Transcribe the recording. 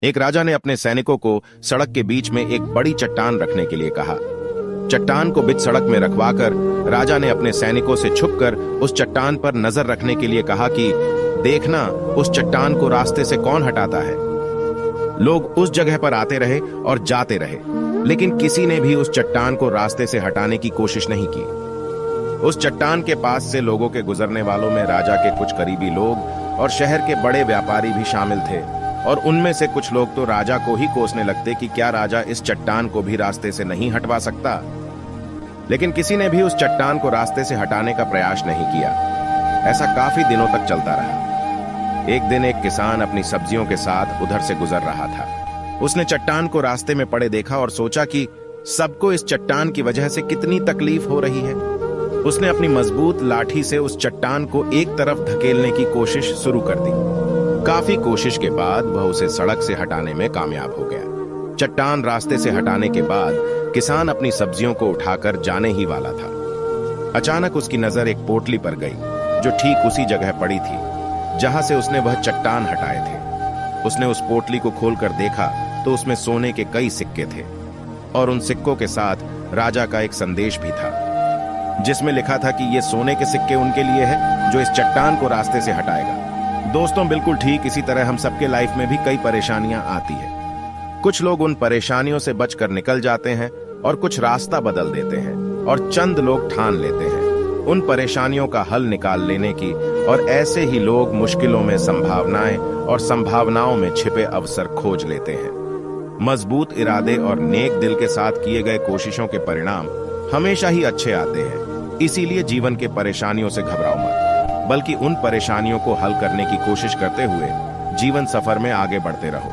एक राजा ने अपने सैनिकों को सड़क के बीच में एक बड़ी चट्टान रखने के लिए कहा। चट्टान को बीच सड़क में रखवाकर राजा ने अपने सैनिकों से छुपकर उस चट्टान पर नजर रखने के लिए कहा कि देखना उस चट्टान को रास्ते से कौन हटाता है। लोग उस जगह पर आते रहे और जाते रहे, लेकिन किसी ने भी उस चट्टान को रास्ते से हटाने की कोशिश नहीं की। उस चट्टान के पास से लोगों के गुजरने वालों में राजा के कुछ करीबी लोग और शहर के बड़े व्यापारी भी शामिल थे, और उनमें से कुछ लोग तो राजा को ही कोसने लगते कि क्या राजा इस चट्टान को भी रास्ते से नहीं हटवा सकता। लेकिन किसी ने भी उस चट्टान को रास्ते से हटाने का प्रयास नहीं किया। ऐसा काफी दिनों तक चलता रहा। एक दिन एक किसान अपनी सब्जियों के साथ उधर से गुजर रहा था। उसने चट्टान को रास्ते में पड़े देखा और सोचा कि सबको इस चट्टान की वजह से कितनी तकलीफ हो रही है। उसने अपनी मजबूत लाठी से उस चट्टान को एक तरफ धकेलने की कोशिश शुरू कर दी। काफी कोशिश के बाद वह उसे सड़क से हटाने में कामयाब हो गया। चट्टान रास्ते से हटाने के बाद किसान अपनी सब्जियों को उठाकर जाने ही वाला था। अचानक उसकी नजर एक पोटली पर गई जो ठीक उसी जगह पड़ी थी जहां से उसने वह चट्टान हटाए थे। उसने उस पोटली को खोलकर देखा तो उसमें सोने के कई सिक्के थे, और उन सिक्कों के साथ राजा का एक संदेश भी था जिसमें लिखा था कि ये सोने के सिक्के उनके लिए है जो इस चट्टान को रास्ते से हटाएगा। दोस्तों, बिल्कुल ठीक इसी तरह हम सबके लाइफ में भी कई परेशानियां आती है। कुछ लोग उन परेशानियों से बचकर निकल जाते हैं और कुछ रास्ता बदल देते हैं, और चंद लोग ठान लेते हैं उन परेशानियों का हल निकाल लेने की, और ऐसे ही लोग मुश्किलों में संभावनाएं और संभावनाओं में छिपे अवसर खोज लेते हैं। मजबूत इरादे और नेक दिल के साथ किए गए कोशिशों के परिणाम हमेशा ही अच्छे आते हैं। इसीलिए जीवन के परेशानियों से घबराओ मत, बल्कि उन परेशानियों को हल करने की कोशिश करते हुए जीवन सफर में आगे बढ़ते रहो।